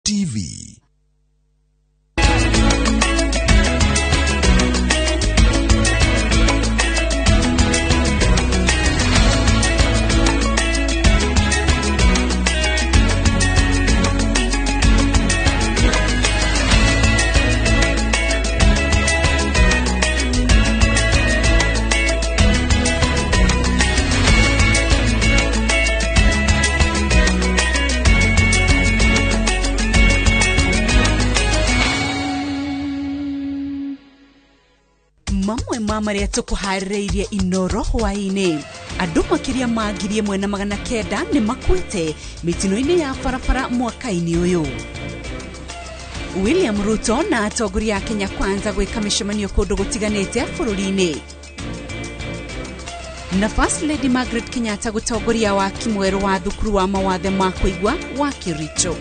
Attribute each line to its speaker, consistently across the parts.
Speaker 1: TV.
Speaker 2: Mamwe mamaria tukuharireirie Inooro Hwainī. Andu makiria magirie 1,900 ni makwite mitino-ini ya barabara mwaka-ini uyu. William Ruto na atongoria a Kenya Kwanza gwika mishemanio kundu gutiganite bururi-ini. Na First Lady Margaret Kenyatta gutongoria wa kimweru wa thukuru wa mawathe ma kuigwa wa Kiricho.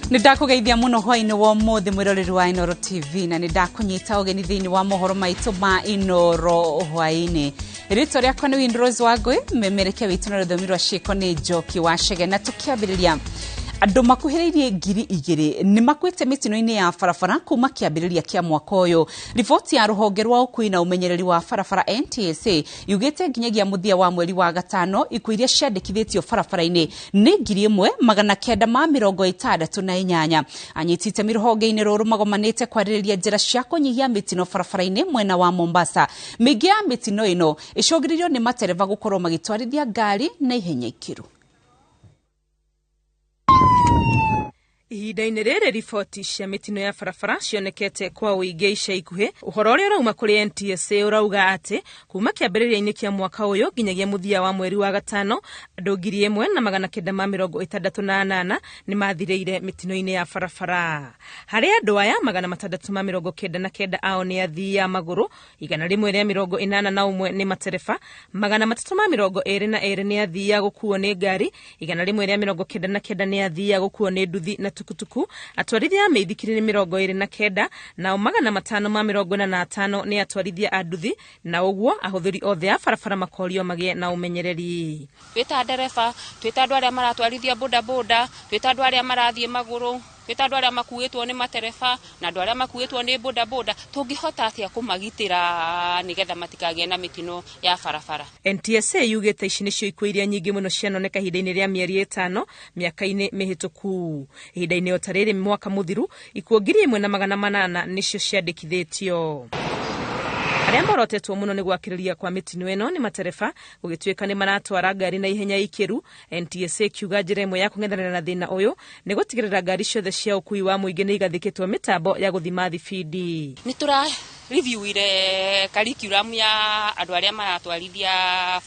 Speaker 2: Nidakugeithia muno hwaini wa mothe mwiroreri wa Inooro TV na nidakunyita ugeni thiini wa mohoro maitu ma Inooro Hwainī. Rito riakwa ni Windrose Wangui, memereke witu na ruthomirwa ciiko ni Njoki wa Chege, na tukiambiriria andu makuhiriirie 2,000 ni makwite mitino-ini ya barabara kuma kiambiriria kia mwaka uyu. Riboti ya ruhonge rwa ukui na umenyereri wa barabara NTSA yugite nginyagia muthia wa mweri wa gatano ikuo iria ciandikithitio barabara-ini ni 1,968. Anyitite miruhonge-ini ruru magomanite kwaririria njira cia kunyihia mitino barabara-ini mwena wa Mombasa. Mingi ya mitino ino icungiririo ni matereva gukorwo magitwarithia ngari na ihenya ikiru.
Speaker 3: Ihinda-inĩ rĩrĩ riboti cia mitino ya barabara cionekete kwa ũingĩ ica ikuhĩ. Ũhoro ũrĩa ũrauma kũrĩ NTSA ũrauga atĩ kuma kĩambĩrĩria-inĩ kĩa mwaka ũyũ nginyagia mũthia wa mweri wa gatano andũ 1,968 nĩ mathirĩire mitino-inĩ ya barabara. Harĩ andũ aya 699 ao nĩ athii a magũrũ, 181 nĩ matereba, 322 nĩ athii a gũkuo nĩ ngari, 199 nĩ athii a gũkuo nĩ nduthi na tukutuku, atwarithia a mĩithikiri nĩ 29, nao 545 nĩ atwarithia a nduthi, na ũguo ahũthĩri othe a barabara makorio magĩe na ũmenyereri.
Speaker 4: Twĩta ndereba, twĩta andũ arĩa maratwarithia bodaboda, twĩta andũ arĩa marathiĩ magũrũ, twĩta andũ arĩa makuĩtwo nĩ matereba na andũ arĩa makuĩtwo nĩ bodaboda, tũngĩhota atĩa kũmagitĩra nigetha matikagĩe na mitino ya barabara.
Speaker 3: NTSA yugĩte ici nĩcio ikuo iria nyingĩ mũno cianoneka ihinda-inĩ rĩa mĩeri 5 mĩaka-inĩ mĩhĩtũku. Ihinda-inĩ ota rĩrĩ mwaka mũthiru ikuo 1,800 nĩcio ciandĩkithĩtio. Arĩa morotetwo muno nĩ gwakĩrĩria kwa mitino ĩno nĩ matereba, gũgĩtuĩka nĩ maratwara ngari na ihenya ikiru. NTSA kiuga njĩra ĩmwe ya kũng'ethanĩra na thĩna ũyũ nĩ gũtigĩrĩra ngari ciothe cia ũkui wa mũingĩ nĩ igathĩkĩtwo mĩtambo ya gũthima thibindi.
Speaker 4: Nĩ tũra review ile curriculum ya andũ arĩa maratwarithia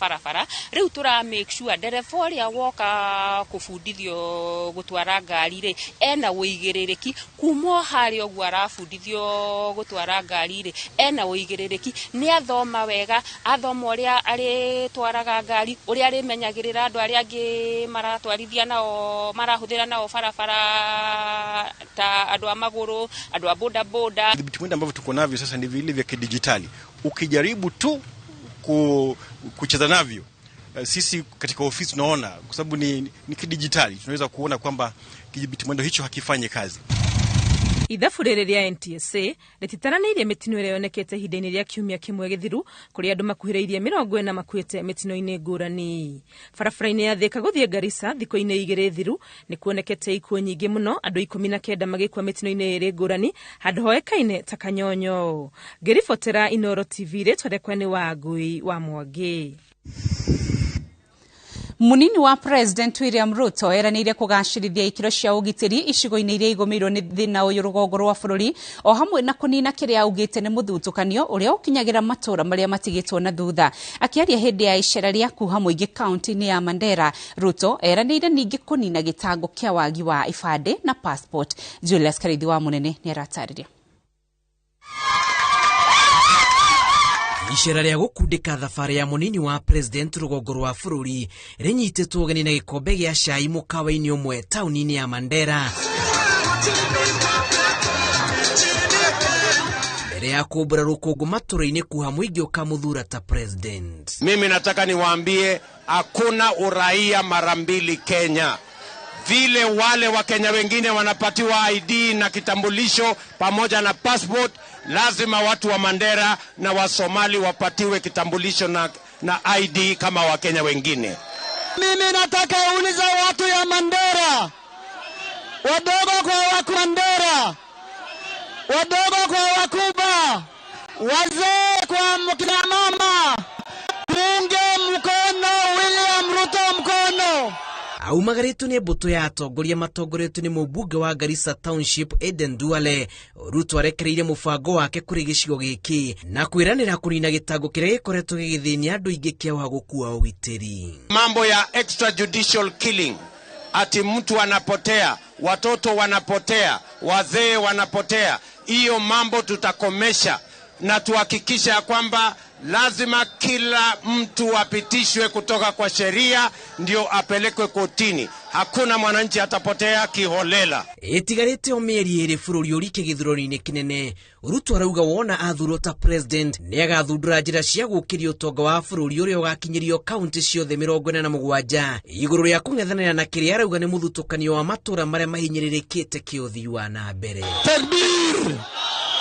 Speaker 4: barabara. Rĩu tũra make sure ndereba ũrĩa woka kũbundithio gũtwara ngari rĩ ena ũigĩrĩrĩki, kuma harĩa ũguo arabundithio gũtwara ngari rĩ ena ũigĩrĩrĩki, nĩ athoma wega, athoma ũrĩa arĩtwaraga ngari, ũrĩa arĩmenyagĩrĩra andũ arĩa angĩ maratwarithia nao, marahũthĩra nao barabara, ta andũ a magũrũ, andũ a bodaboda.
Speaker 5: Vitu ambavyo tuko navyo sasa ni vile vya kidijitali. Ukijaribu tu kucheza navyo, sisi katika ofisi tunaona kwa sababu ni kidijitali, tunaweza kuona kwamba kijibitimuendo hicho hakifanyi kazi.
Speaker 3: Ithabu rĩrĩ rĩa NTSA rĩtitaranĩirie mitino ĩrĩa yonekete ihinda-inĩ rĩa kiumia kĩmwe gĩthiru, kũrĩ andũ makuhĩrĩirie 40 makuĩte mitino-inĩ ngũrani. Barabara-inĩ ya Thika gũthiĩ Garissa thikũ-inĩ 2 thiru nĩ kuonekete ikuo nyingĩ mũno, andũ 19 magĩkua mitino-inĩ ĩrĩ ngũrani handũ hoekaine ta Kanyonyo. Ngĩribotera Inooro TV rĩtwa rĩakwa nĩ Wangui wa Mwangi.
Speaker 2: Munini wa President William Ruto eranĩire kũgacĩrithia ikiro cia ũgitĩri icigo-inĩ iria igũmĩirwo nĩ thĩna ũyũ rũgongo rwa bũrũri, o hamwe na kũnina kĩrĩa augĩte nĩ mũthutũkanio ũrĩa ũkinyagĩra matũũra marĩa matigĩtwo na thutha. Akĩaria hĩndĩ ya icera rĩa kuha mũingĩ kaunti-inĩ ya Mandera, Ruto eranĩire ningĩ kũnina gĩtango kĩa wagi wa ibandĩ na passport. Julius Karithi wa Munene nĩ aratarĩria.
Speaker 1: Icera rĩa gũkundĩka thabarĩ ya mũnini wa president rũgongo rwa bũrũri rĩnyitĩtwo ũgeni na gĩkombe gĩa cai mũkawa-inĩ ũmwe taũni-inĩ ya Mandera. Mbere ya kũmbũra rũkũngũ matũra-inĩ kuha mũingĩ ũkamũthura ta president.
Speaker 6: Mimi nataka niwaambie hakuna uraia mara mbili Kenya. Vile wale wa Kenya wengine wanapatiwa ID na kitambulisho pamoja na passport, lazima watu wa Mandera na wa Somali wapatiwe kitambulisho na ID kama wa Kenya wengine.
Speaker 7: Mimi nataka uliza watu ya Mandera, wadogo kwa waku Mandera, wadogo kwa wakubwa, wazee kwa mkina mama, munge mkono William Ruto mkono.
Speaker 1: Aumagarĩtwo nĩ mbũtũ ya atongoria matongoretwo nĩ mũmbunge wa Garissa Township Eden Duale. Ruto arekereire mũbango wake kũrĩ gĩcigo gĩkĩ na kwĩranĩra kũnina gĩtango kĩrĩa gĩkoretwo gĩgĩthĩnia andũ aingĩ kĩa ũhagũku wa ũgitĩri.
Speaker 6: Mambo ya extrajudicial killing, ati mtu anapotea, watoto wanapotea, wazee wanapotea, hiyo mambo tutakomesha na tuhakikisha kwamba lazima kila mtu apitishwe kutoka kwa sheria ndio apelekwe kotini. Hakuna mwananchi atapotea kiholela.
Speaker 1: Itigarĩte o mĩeri ĩrĩ bũrũri ũrike gĩthurano-inĩ kĩnene. Ruto arauga wona athurwo ta president nĩ agathundũra njĩra cia gũkĩria ũtonga wa bũrũri ũrĩa ũgakinyĩrio kaunti ciothe 47 igũrũ rĩa kũng'ethanĩra na kĩrĩa arauga nĩ mũthutũkanio wa matũra marĩa mahinyĩrĩrĩkĩte kĩũthii wa na mbere.
Speaker 7: Takbir!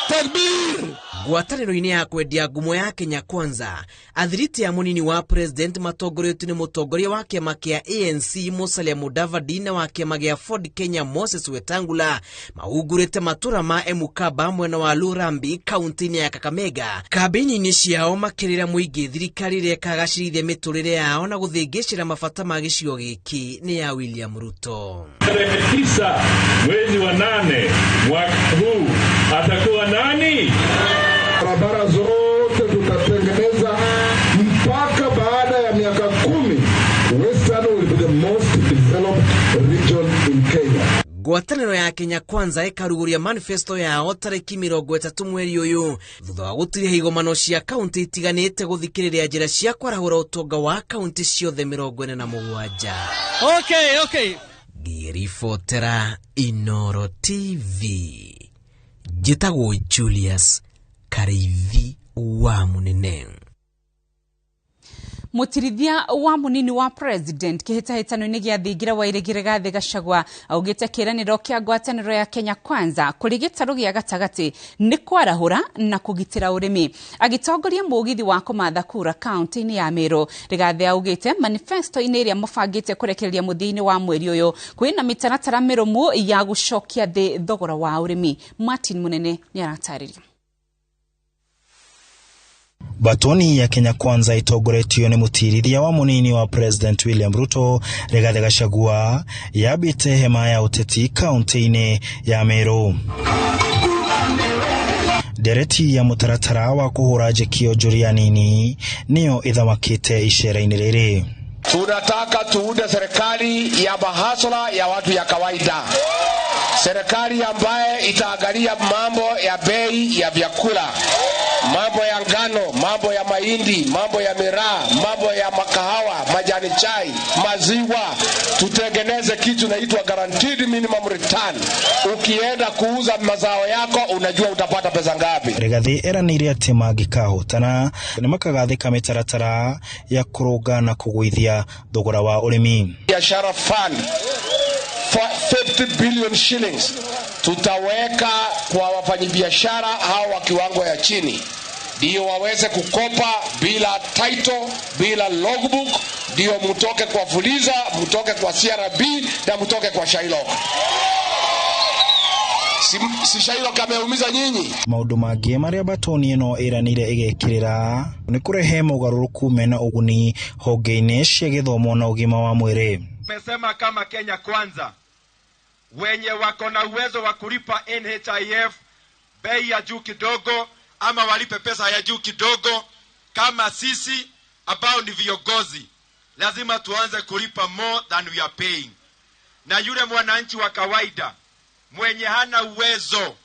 Speaker 7: Takbir!
Speaker 1: Ngwatanĩro-inĩ ya kwendia ngumo ya Kenya Kwanza, athiriti ya mũnini wa president matongoretio nĩ mũtongoria wa kĩama kĩa ANC Musalia Mudavadi na wa kĩama gĩa Ford Kenya Moses Wetangula mahungurĩte matũra ma Emukaba mwena wa Lurambi kaunti-inĩ ya Kakamega. Kambĩini-inĩ ciao makĩrĩra mũingĩ thirikari ĩrĩa ĩkagacĩrithia mĩtũrĩre yao na gũthĩngĩcĩra mabata ma gĩcigo gĩkĩ nĩ ya William Ruto.
Speaker 8: Tarehe 9 mwezi wa 8 mwaka huu atakuwa nani?
Speaker 9: Barabara zote tutatengeneza mpaka baada ya miaka 10. Western will be the most developed region in Kenya.
Speaker 1: Ngwatanĩro ya Kenya Kwanza ĩkarugũria manifesto yao tarĩki 30 mweri ũyũ thutha wa gũtiria igomano cia kaunti itiganĩte gũthikĩrĩria njĩra cia kwarahũra ũtonga wa kaunti ciothe 47.
Speaker 7: Okay.
Speaker 1: Ngĩribotera Inooro TV. Njĩtagwo Julius Karithi wa Munene.
Speaker 2: Mũtirithia wa mũnini wa president kĩhĩtahĩtano-inĩ gĩa thingira wa Irĩgĩre Gathĩ Gachagua augĩte kĩĩranĩro kĩa ngwatanĩro ya Kenya Kwanza kũrĩ gĩtarũ gĩa gatagatĩ nĩ kwarahũra na kũgitĩra ũrĩmi. Agĩtongoria mũgithi wa kũmatha kura kaunti-inĩ ya Meru, Rigathĩ augĩte manifesto-inĩ ĩrĩa mũbangĩte kũrekereria mũthia-inĩ wa mweri ũyũ kwĩna mĩtaratara mĩrũmu ya gũcokia thĩ thogora wa ũrĩmi. Martin Munene nĩ aratarĩria.
Speaker 10: Batoni ya Kenya Kwanza itogoretio nĩ mũtirithia wa mũnini wa president William Ruto, Rigathĩ Gachagua, yabĩte hema ya ũteti kaunti-inĩ ya Meru. Dereti ya mũtaratara wa kũhũra njeki onjoria nini nĩyo ĩthamakĩte icera-inĩ rĩrĩ.
Speaker 6: Tunataka tuunde serikali ya mahasla ya watu ya kawaida. Serikali ambaye itaangalia mambo ya bei ya vyakula, mambo ya ngano, mambo ya mahindi, mambo ya miraa, mambo ya makahawa, majani chai, maziwa. Tutengeneze kitu inaitwa guaranteed minimum return. Ukienda kuuza mazao yako unajua utapata pesa ngapi.
Speaker 10: Rigathĩ eranĩire atĩ mangĩkahotana nĩ makagathĩka mĩtaratara ya kũrũnga na kũgũithia thogora wa ũrĩmi.
Speaker 6: Biashara fund 50 billion shillings tutaweka kwa wafanyabiashara hao wa kiwango ya chini ndio waweze kukopa bila title, bila logbook, ndio mtoke kwa Fuliza, mtoke kwa CRB na mtoke kwa Shylock. Si Shylock ameumiza nyinyi.
Speaker 10: Maũndũ mangĩ marĩa batoni ĩno ĩranĩire ĩgekĩrĩra nĩ kũrehe mogarũrũku mena ũguni honge-inĩ cia gĩthomo na ũgima wa mwĩrĩ.
Speaker 11: Tumesema kama Kenya Kwanza wenye wako na uwezo wa kulipa NHIF bei ya juu kidogo ama walipe pesa ya juu kidogo, kama sisi ambao ni viongozi lazima tuanze kulipa more than we are paying. Na yule mwananchi wa kawaida mwenye hana uwezo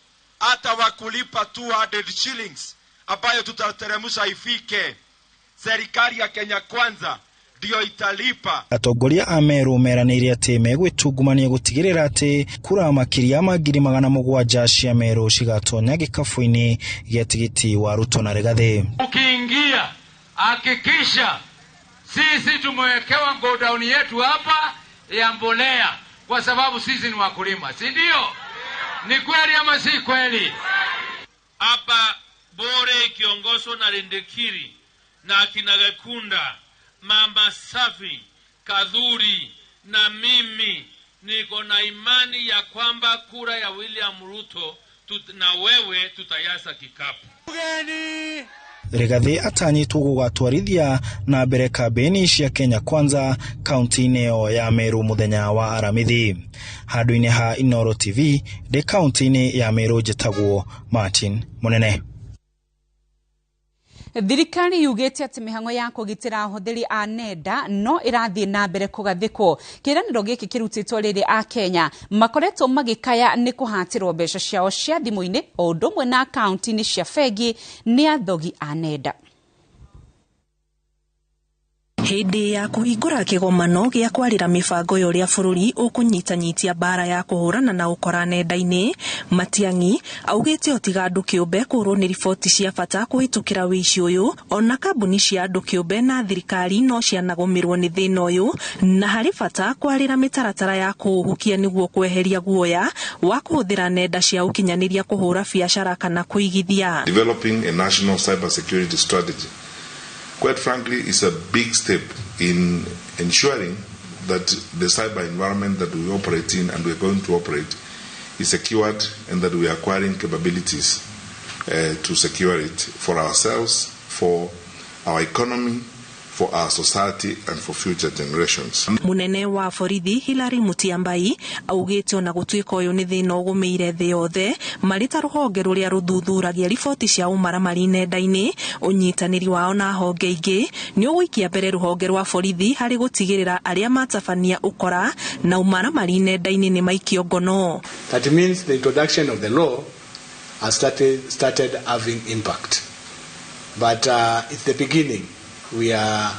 Speaker 11: hata wa kulipa 200 shillings ambayo tutateremsha ifike. Serikali ya Kenya Kwanza ndio italipa.
Speaker 10: Atongoria a Meru meranĩire atĩ megwĩtungumania gũtigĩrĩra atĩ kura makĩria ma 700,000 cia Meru cigatonya gĩkabũ-inĩ gĩa tigiti wa Ruto na Rigathi.
Speaker 12: Ukiingia hakikisha sisi tumewekewa godown yetu hapa ya mbolea, kwa sababu sisi ni wakulima, si ndio? Ni kweli ama si kweli?
Speaker 13: Hapa Bore ikiongozwa na Lendekiri na akina Gakunda, Mama Safi, Kadhuri na mimi niko na imani ya kwamba kura ya William Ruto na wewe tutayasa kikapu.
Speaker 10: Rigathi atanyitwo gũgatwarithia na mbere kambeni cia Kenya Kwanza kaunti-inĩ ĩyo ya Meru muthenya wa Aramithi. Handũ-inĩ ha Inooro TV ndĩ kaunti-inĩ ya Meru njĩtagwo Martin Munene.
Speaker 2: Thirikari yugĩte atĩ mĩhang'o ya kũgitĩra ahũthĩri a nenda no ĩrathiĩ na mbere kũgathĩkwo. Kĩĩranĩro gĩkĩ kĩrutĩtwo rĩrĩ a Kenya makoretwo magĩkaya nĩ kũhatĩrwo mbeca ciao cia thimũ-inĩ o ũndũ ũmwe na akaunti-inĩ cia bengi nĩ athogi a nenda.
Speaker 14: Hindi ya kuhingura kigomano gĩa kwarĩra mĩbango ya ũrĩa bũrũri ũkũnyitanyitia bara ya kũhũrana na ũkora nenda-inĩ, Matiang'i augĩte otiga andũ kĩũmbe kũrwo nĩ riboti cia bata kũhĩtũkĩra wĩici ũyũ, ona kambuni cia andũ kĩũmbe na thirikari no cianagũmĩrwo nĩ thĩna ũyũ, na harĩ bata kwarĩra mĩtaratara ya kũũhukia nĩguo kweheria guoya wa kũhũthĩra nenda cia ũkinyanĩria kũhũra biacara kana kũigithia.
Speaker 15: Developing a national cyber security strategy, quite frankly, is a big step in ensuring that the cyber environment that we operate in and we're going to operate is secured, and that we are acquiring capabilities to secure it for ourselves, for our economy, for our society and for future generations.
Speaker 14: Munene wa borithi Hilary Mutyambai augĩte ona gũtuĩka ũyũ nĩ thĩna ũgũmĩire thĩ yothe, marĩ ta rũhonge rũrĩa rũthuthuragia riboti cia ũmaramari nenda-inĩ, ũnyitanĩri wao na honge ingĩ nĩ ũgũikia mbere rũhonge rwa borithi harĩ gũtigĩrĩra arĩa matabania ũkora na ũmaramari nenda-inĩ nĩ maikio ngono.
Speaker 16: That means the introduction of the law has started having impact, but it's the beginning. We are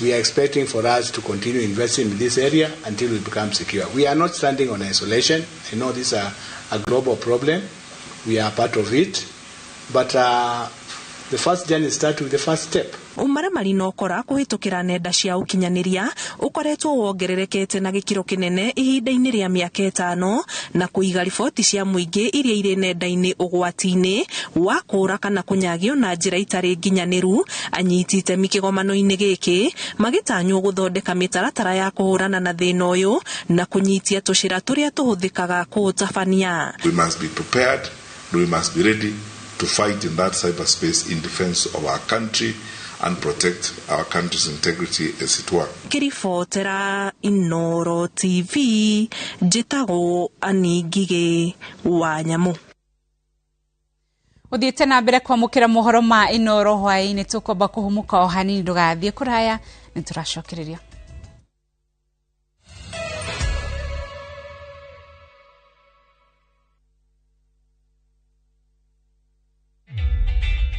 Speaker 16: expecting for us to continue investing in this area until we become secure. We are not standing on isolation. I know this is a global problem. We are part of it. But the first journey starts with the first step.
Speaker 14: Umaramari no kora kũhĩtũkĩra nenda cia ũkinyanĩria ũkoretwo wongererekete na gĩkĩro kĩnene ihinda-inĩ rĩa mĩaka 5 na kũiga riboti cia mũingĩ iria irĩ nenda-inĩ ũgwati-inĩ wa kũũra kana kũnyagio na njĩra itarĩ nginyanĩru. Anyiti itemi kĩgomano-inĩ gĩkĩ magĩtanywo gũthondeka mĩtaratara ya kũhũrana na thĩna ũyũ na kũnyitia tũcĩra tũrĩa tũhũthĩkaga kũũtabania.
Speaker 15: We must be prepared, we must be ready to fight in that cyberspace in defense of our country and protect our country's integrity as it were.
Speaker 14: Kiribotera Inooro TV, njĩtagwo Aningige wa Nyamu.
Speaker 2: Ũthiĩte na mbere kwamũkĩra mohoro ma Inooro Hwainĩ, tũkwamba kũhumuka o hanini ndũgathiĩ kũraya, nĩ tũracokereria.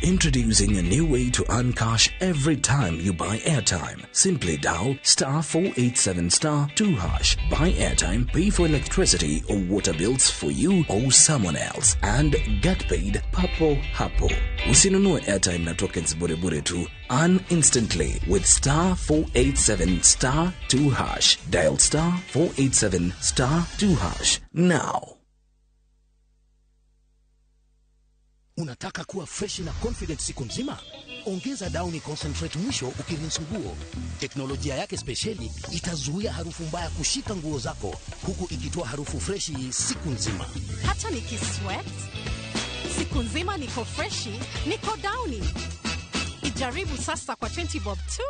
Speaker 17: Introducing a new way to earn cash every time you buy airtime. Simply dial *487*2#. Buy airtime, pay for electricity or water bills for you or someone else, and get paid papo hapo. Usinunue airtime na tokens bure bure tu. Earn instantly with *487*2#. Dial *487*2# now.
Speaker 18: Unataka kuwa fresh na confident siku nzima? Ongeza Downy concentrate mwisho ukirinse nguo. Teknolojia yake speciali itazuia harufu mbaya kushika nguo zako, huku ikitoa harufu freshi siku nzima.
Speaker 19: Hata nikisweat siku nzima niko freshi, niko Downy. Ijaribu sasa kwa 20 bob tu.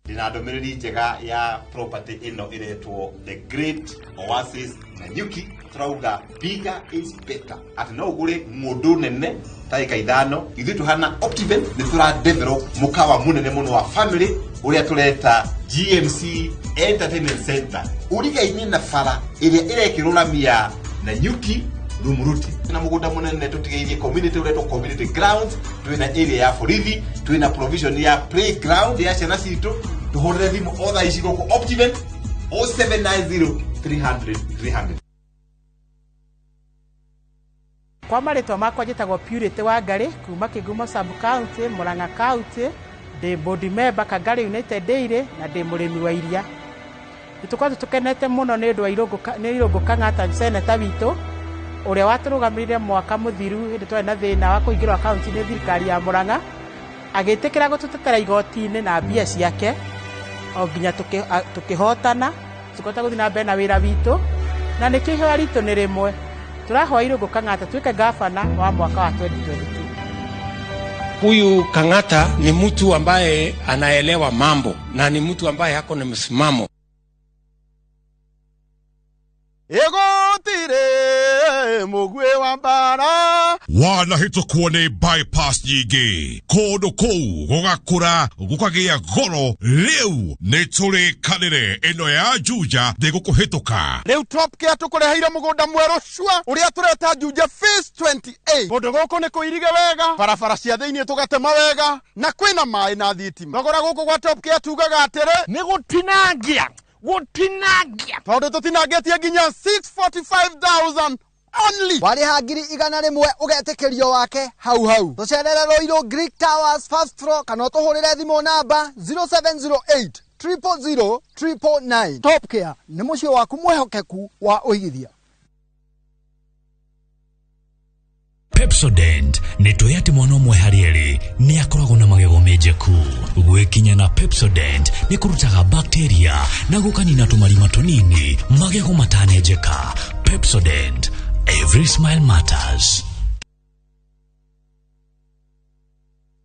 Speaker 20: Ndina ndomereri njega ya property ino iretwo The Great Oasis Nanyuki. Trauga bigger is better. Ati no ugure mundu nene taika ithano ithu tuhana Optivent ni tura develop mukawa munene muno wa family uria tureta GMC Entertainment Center. Uriga ine na fara iria irekirũramia Nanyuki Lumuruti na mugunda munene tutigeirie community ureto community grounds twina area ya borithi twina provision ya playground ya ciana citu tuhorere thimu otha ici goko optiven 0790 300
Speaker 21: Kwa marĩtwa makwa njĩtagwo Purity wa Ngari kuma Kĩgumo sub county Murang'a county ndĩ board member Kangari United Dairy na ndĩ mũrĩmi wa iria. Nĩtũkorwo tũkenete mũno nĩ ũndũ wa Irũngũ Kang'ata seneta witũ ũrĩa watũrũgamĩrĩire mwaka mũthiru hĩndĩ twarĩ na thĩna wa kũingĩrwo akaunti-inĩ thirikari ya Murang'a agĩtĩkĩra gũtũtetera igoti-inĩ na mbia ciake o nginya tũkĩhotana tũkota gũthiĩ na mbere na wĩra witũ na nĩkĩo ihoya ritũ nĩ rĩmwe turahoya Irũngũ Kang'ata tuweke gavana wa mwaka wa 2022.
Speaker 22: Huyu Kang'ata ni mtu ambaye anaelewa mambo na ni mtu ambaye hako na msimamo.
Speaker 23: Egotire mugwe wa mbara
Speaker 24: wanahĩtũkwo nĩ bypass nyingĩ kũndũ kũu gũgakũra gũkagĩa goro rĩu nĩ tũrĩkanĩre ĩno ya Juja ndĩgũkũhĩtũka
Speaker 23: rĩu top care tũkũreheire mũgũnda mwerũ cua ũrĩa tũreta Juja phase 28 kũndũ gũkũ nĩ kũirige wega barabara cia thĩinĩ tũgatema wega na kwĩna maĩ na thitima thogora gũkũ gwa top care tugaga atĩrĩ nĩ gũtinangia tondũ tũtinangĩtie nginya 645,000 only
Speaker 25: warĩha ngiri 100 ũgetĩkĩrio wake hau tũcerere Roiro Greek Towers first floor kana tũhũrĩre thimũ namba 0708 000 999. Top Care nĩ mũciĩ waku mwehokeku wa ũigithia.
Speaker 26: Pepsodent nĩ tũĩ atĩ mwana ũmwe harĩ erĩ nĩ akoragwo na magego menjeku. Gwĩkinya na Pepsodent nĩ kũrutaga bacteria na gũkanina tũmarima tũnini magego matanenjeka. Pepsodent, every smile matters.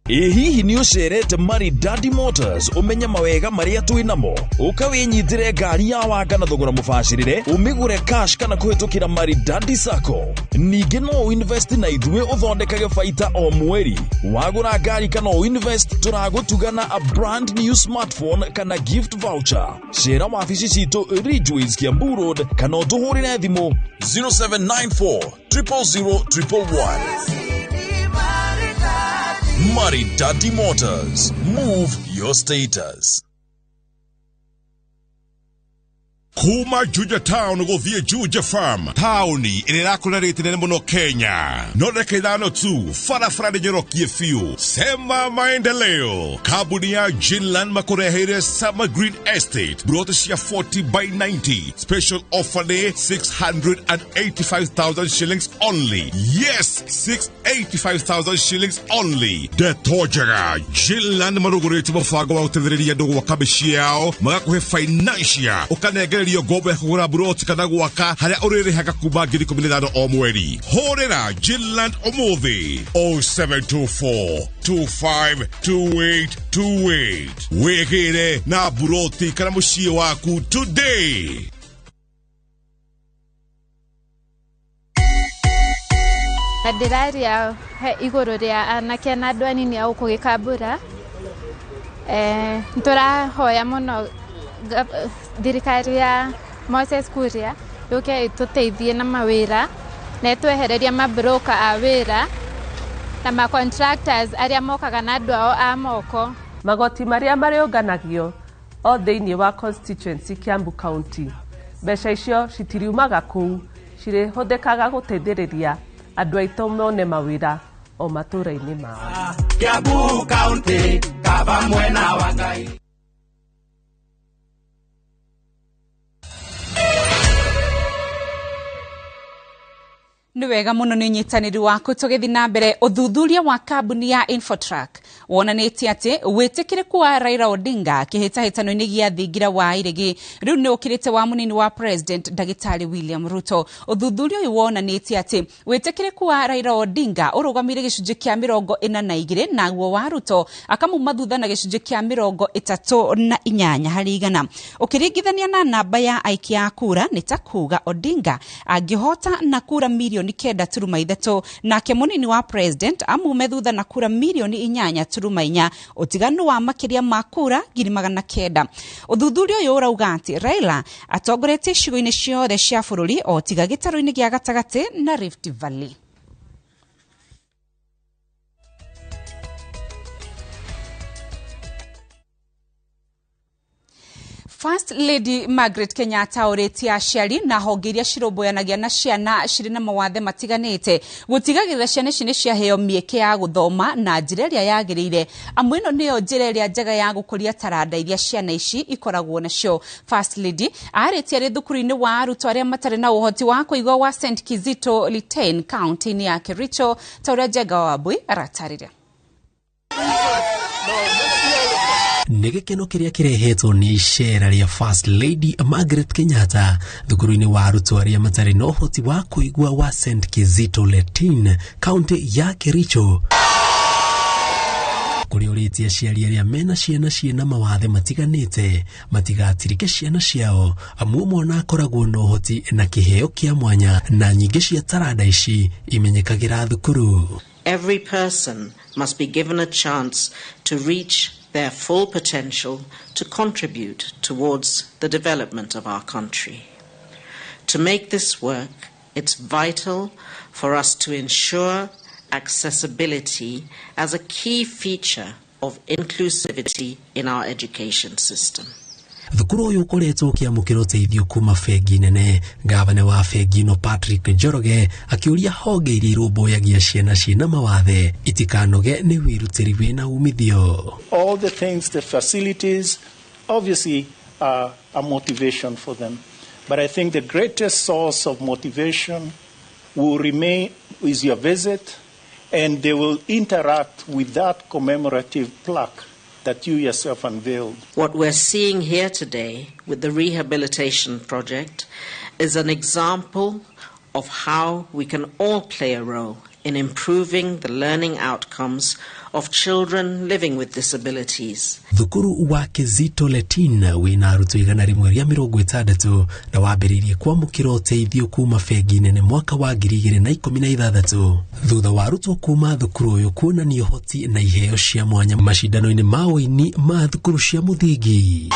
Speaker 27: Hihi ni ucerete Maridadi Motors umenya mawega maria twinamo ukawinyitire ngari ya wanga na thogora mubashirire umigure cash kana kuhitukira Maridadi Sacco. Ningi no invest na ithuĩ uthondekage baita o mweri wagura ngari kana invest turagutugana a brand new smartphone kana gift voucher. Cera wabici citu Ridgeways Kiambu Road kana utuhurire thimu 0794 000 111. Maridadi Motors. Move your status.
Speaker 24: Kuma Juja Town gũthiĩ Juja Farm taũni ĩrĩa ĩrakũrĩte nene mũno Kenya no reke ithano tu barabara nĩnyorokie biũ Sema Maendeleo kambuni ya Jinland makũreheire Summer Green Estate brota cia 40 by 90 special offer nĩ 685,000 shillings only. Yes, 685,000 shillings only. Ndetojaga Jinland marugũrĩte mũbango wa gũteithĩrĩria andũ gwaka mĩciĩ yao magakũhe financial ũkanengererio ngombo ya kũgũra buroti kana gwaka harĩa ũrĩrĩhaga kuma 15,000 o mweri. Hũrĩra Jinland ũmũthĩ 0724 252828 wĩgĩre na buroti kana mũciĩ waku today.
Speaker 28: Ndĩraria igũrũ rĩa anake na andũ anini a gũkũ Gĩkambura. Tũrahoya mũno thirikari ya Moses Kuria yũke ĩtũteithie na mawĩra na ĩtwehereria mabroka a wĩra na ma contractors arĩa mokaga na andũ ao a moko.
Speaker 29: Magoti marĩa marĩũnganagio o thĩinĩ wa constituency Kiambu County, mbeca icio citiriumaga kũu, cirĩhũthĩkaga gũteithĩrĩria andũ aitũ mone mawĩra o matũũra-inĩ mao. Kiambu County kaba mwena wa Ngai.
Speaker 2: Nĩ wega mũno nĩ nyitanĩri waku tũgĩthiĩ na mbere. Ũthuthuria wa kambuni ya Infotrack wonanĩtie atĩ wĩtĩkĩrĩku wa Raila Odinga kĩhĩtahĩtano-inĩ gĩa thingira wa iregi rĩu nĩ ũkĩrĩte wa mũnini wa president Ndagĩtarĩ William Ruto. Ũthuthuria ũyũ wonanĩtie atĩ wĩtĩkĩrĩku wa Raila Odinga ũrũgamĩrĩire gĩcunjĩ kĩa 42 naguo wa Ruto akamuma thutha na gĩcunjĩ kĩa 38 harĩ igana. Ũkĩringithania na namba ya aikia a kura nĩ ta kuga Odinga angĩhota na kura milioni 9.3 nake munini wa president amume thutha na kura milioni 8.4 utiganu wa makiria ma kura 900. Uthuthuria uyu urauga ati Raila atongoretie icigo-ini ciothe cia bururi o tiga gitaro-ini gia gatagati na Rift Valley. First Lady Margaret Kenyatta oretia aciari na honge iria cirũmbũyanagia na ciana cirĩ na mawathe matiganĩte gũtigagĩrĩra ciana ici nĩ ciaheo mĩeke ya gũthoma na njĩra ĩrĩa yagĩrĩire. Amwe ĩno nĩyo njĩra ĩrĩa njega ya gũkũria taranda iria ciana ici ikoragwo nacio. First Lady arĩtie arĩ thukuru-inĩ wa arutwo arĩa matarĩ na ũhoti wa kũigua wa St. Kizito Litein kaunti-inĩ ya Kericho, ta ũrĩa Njenga Wambui aratarĩria.
Speaker 1: Nigekeno kiria kirehetwo ni icera ria First Lady Margaret Kenyatta thukuru-inĩ wa arutwo arĩa matarĩ na ũhoti wa kũigua wa St. Kizito Litein kaunti ya Kericho. Kurioritie aciari arĩa mena ciana mawathe matiganĩte matigatirike ciana ciao amu mwana akoragwo na ũhoti na kĩheo kĩa mwanya na nyingĩ cia taranda ici imenyekagira thukuru.
Speaker 3: Every person must be given a chance to reach their full potential to contribute towards the development of our country. To make this work, it's vital for us to ensure accessibility as a key feature of inclusivity in our education system.
Speaker 1: Thukuru uyu ukoretwo ukiamukira uteithio kuma bengi nene. Gavana wa bengi no Patrick Njoroge akiuria honge iria irũmbũyagia ciana ciĩna mawathe itikanoge nĩ wĩrutĩri wĩna umithio.
Speaker 4: All the things, the facilities, obviously are a motivation for them. But I think the greatest source of motivation will remain is your visit, and they will interact with that commemorative plaque that you yourself unveiled.
Speaker 3: What we're seeing here today with the rehabilitation project is an example of how we can all play a role in improving the learning outcomes of children living with disabilities.
Speaker 1: Thukuru wa Kizito Litein wina arutwo 160 na wambĩrĩirie kwamũkĩra ũteithio kuma bengi nene mwaka wa 2016 thutha wa arutwo kuma thukuru ũyũ kuonania ũhoti na iheo cia mwanya macindano-inĩ ma ũini ma thukuru cia mũthingi.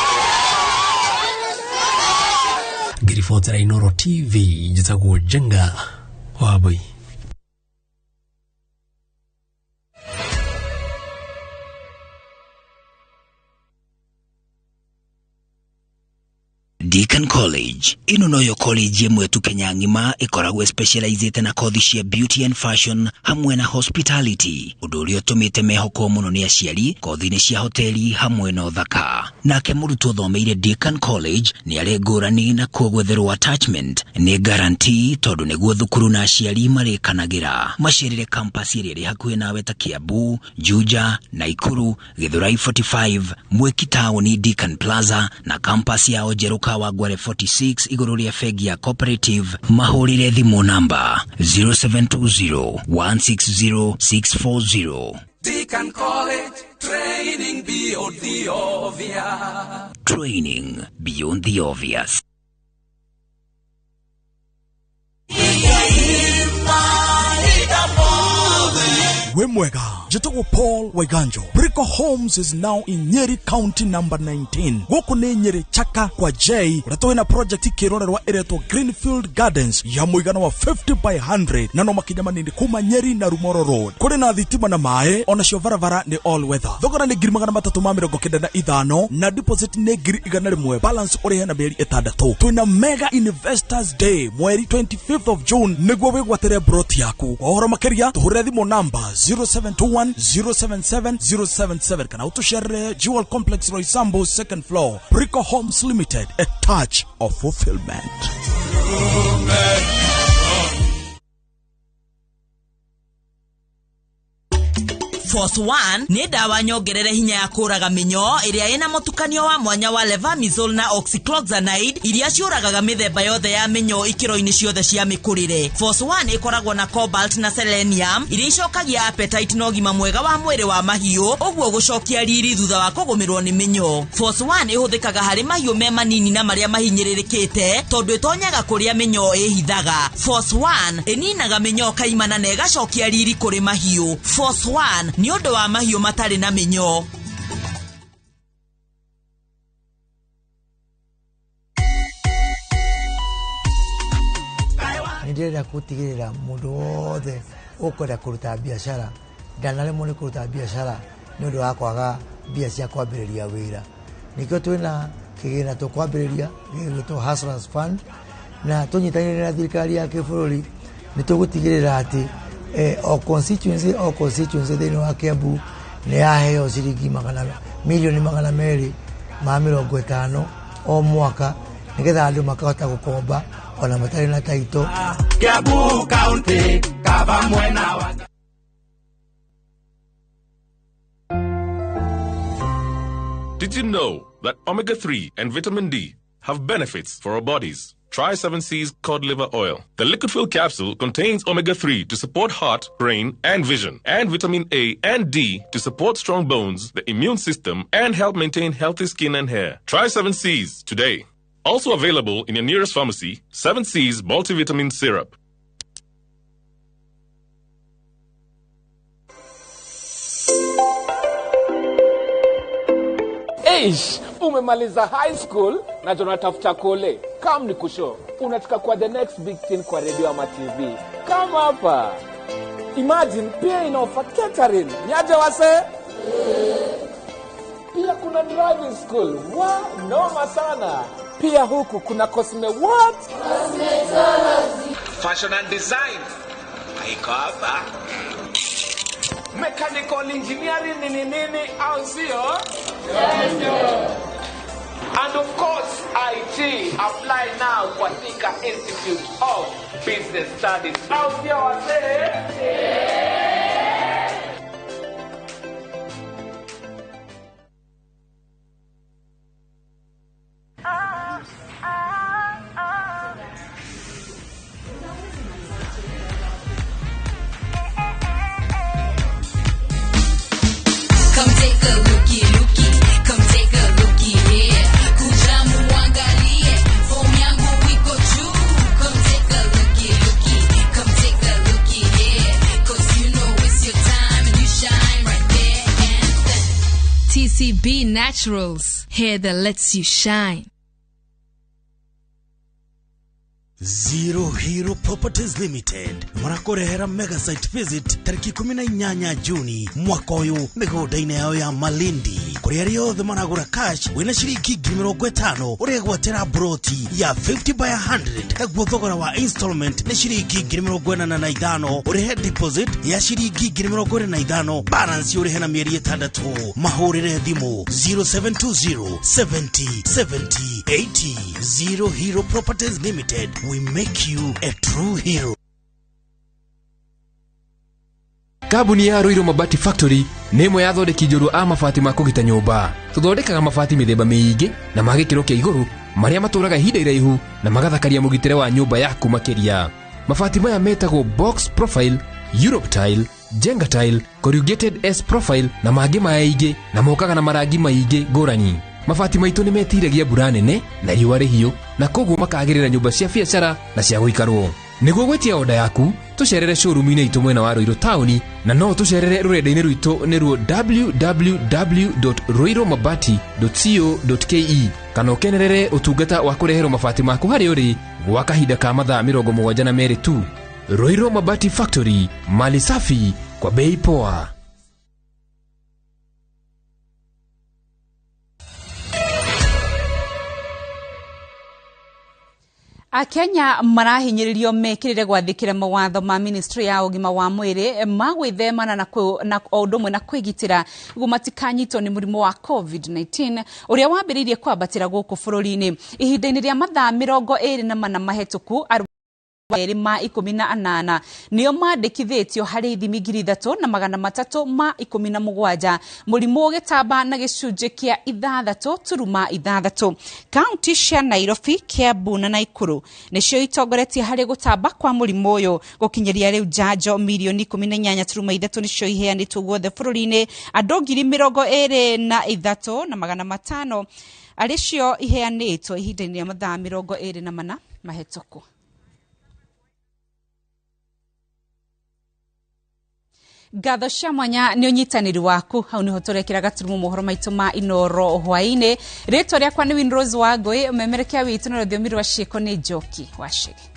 Speaker 1: Ngiribotera Inooro TV njĩtagwo Njenga Wambui.
Speaker 5: Deakin College. Ino noyo college yemwe tu Kenya ngima ikoragwo specialized na kothi cia beauty and fashion hamwe na hospitality. Undu uria utumite mehoko muno ni aciari kothi-ini cia hoteli hamwe na uthaka. Nake murutwo thomeire Deakin College ni ari ngũrani na kuogwetherwo attachment ni guarantee tondu niguo thukuru na aciari marikanagira. Macerere campus iria iri hakuhi nawe ta Kiambu, Juja, Naikuru, Githurai 45, Mwiki Town, Deakin Plaza na campus ya Ojeruka Wagware 46 iguru ria fegi ya cooperative. Mahurire thimu namba 0720-160-640.
Speaker 6: Deakin College, training beyond the obvious.
Speaker 5: Training beyond the obvious.
Speaker 7: Wemwega, Jitogo Paul Weganjo. Brico Homes is now in Nyeri County number 19. Goku ne Nyeri Chaka kwa J. Uratowe na project ikirorerwa iretwo Greenfield Gardens ya muigano wa 50 by 100. Nano makijama ni kuma Nyeri na Rumoro Road. Kore na thitima na mae, ona cio varavara ni all weather. Thogora ni ngiri 395 na deposit ni ngiri 100. Balance urihe na mieri 6. Twina Mega Investors Day mweri 25th of June niguo wigwatere broti yaku. Ohoro makeria tuhurire thimu namba 0721-077-077 kana utushare Jewel Complex Roysambu second floor. Brico Homes Limited, a touch of fulfillment.
Speaker 8: Force 1 nĩ ndawa nyongerere hinya ya kũraga mĩnyoo ĩrĩa ĩna mũtukanio wa mwanya wa levamisole na oxycloxanide iria ciũragaga mĩthemba yothe ya mĩnyoo ikĩro-inĩ ciothe cia mĩkũrĩre. Force 1 ĩkoragwo na cobalt na selenium iria icokagia appetite na ũgima mwega wa mwĩrĩ wa mahiũ, ũguo gũcokia riri thutha wa kũgũmĩrwo nĩ mĩnyoo. Force 1 ĩhũthĩkaga harĩ mahiũ me manini na marĩa mahinyĩrĩrĩkĩte tondũ ĩtonyaga kũrĩa mĩnyoo ĩhithaga. Force 1 ĩninaga mĩnyoo kaimana na ĩgacokia riri kũrĩ mahiũ. Force 1 nĩ ũndũ wa mahiũ matarĩ na mĩnyoo.
Speaker 9: Nĩndĩrenda gũtigĩrĩra mũndũ wothe ũkwenda kũruta biacara ndanaremwo nĩ kũruta biacara nĩ ũndũ wa kwaga mbia cia kwambĩrĩria wĩra. Nĩkĩo twĩna kĩgĩna tũkwambĩrĩria gĩgwĩtwo Hustlers Fund, na tũnyitanĩire na thirikari ya kĩbũrũri nĩ tũgũtigĩrĩra atĩ o constituency thĩinĩ wa Kiambu nĩ yaheo ciringi milioni 250 o mwaka nĩgetha andũ makahota gũkomba ona matarĩ na taito. Kiambu County kaba mwena wa
Speaker 10: Did you know that omega-3 and vitamin D have benefits for our bodies? Try 7C's cod liver oil. The liquid-filled capsule contains omega-3 to support heart, brain, and vision, and vitamin A and D to support strong bones, the immune system, and help maintain healthy skin and hair. Try 7C's today. Also available in your nearest pharmacy, 7C's multivitamin syrup.
Speaker 11: Eish, umemaliza high school na tunatafuta kole. Come ni kusho. Unataka kuwa the next big thing kwa radio ama TV. Come hapa. Imagine pia ina-offer catering. Niaje wase? Pia kuna driving school. Wow, noma sana. Pia huku kuna cosme what? Cosmetology. Fashion and design. Haiko hapa. Mechanical engineering nini au sio? Yes, sir. And of course, IT. Apply now kwa Thika Institute of Business Studies. Au sio wase? Yeah.
Speaker 12: TCB Naturals, hair that lets you shine.
Speaker 7: Zero Hero Properties Limited marakorehera mega site visit tariki 18 Juni mwaka uyu migunda-inĩ yao ya Malindi kuria riothe maragura cash wina ciringi 50,000 uria gwatira broti ya 50 by 100 eguo thogora wa installment ni ciringi 45,000 urihe deposit ya ciringi 45,000 balance urihe na mieri 6 mahurire thimu 0720 70 70 80. Zero Hero Properties Limited, we make you a true hero.
Speaker 13: Kambuni ya Inooro Mabati Factory nĩ ĩmwe ya thondeki njũru a mabati ma kũgita nyũmba. Tũthondekaga mabati mĩthemba mĩingĩ na ma gĩkĩro kĩa igũrũ marĩa matũraga ihinda iraihu na magathakaria mũgitĩre wa nyũmba yaku makĩria. Mabati maya metagwo box profile, Europe tile, Jenga tile, corrugated S profile na mangĩ maingĩ na mokaga na marangi maingĩ ngũrani. Mabati maitũ nĩ metiragia mbura nene na riũa rĩhiũ na koguo makagĩrĩra nyũmba cia biacara na cia gũikarwo. Nĩguo gwetia oda yaku tucerere showroom-inĩ itũ mwena wa Ruiru town na no tucerere rũrenda-inĩ rwitũ nĩruo www.ruiromabati.co.ke kana ũkenerere ũtungata wa kũreherwo mabati maku harĩ ũrĩ gwa kahinda ka mathaa 72 tu. Inooro Mabati Factory, mali safi kwa bei poa.
Speaker 2: Akenya marahinyĩrĩrio mekĩrĩre gwathĩkĩra mawatho ma ministry ya ũgima wa mwĩrĩ ma gwĩthemana na ũndũ ũmwe na kwĩgitĩra nĩguo matikanyitwo nĩ mũrimũ wa COVID-19 ũrĩa wambĩrĩirie kwambatĩra gũkũ bũrũri-inĩ ihinda-inĩ rĩa mathaa 24 mahĩtũku. 218 nio mandikithitio hari ithimi 3,317 murimu ugitamba na gicunji kia 6.6. County cia Nairobi, Kiambu na Naikuru nicio itongoretie hari gutamba kwa murimu uyu gukinyeria riu njanjo milioni 18.3 nicio iheanitwo guothe bururi-ini andu 23,500 aricio iheanitwo ihinda-ini ria mathaa 24 mahetoku. Gatho cia mwanya ni unyitaniri waku hau niho turekira gaturumu mohoro maitu ma Inooro Hwainī. Ritwa riakwa ni Inooro Hwainī, memerekia witu na rũthiomi rwa ciĩko ni Njoki Wachege.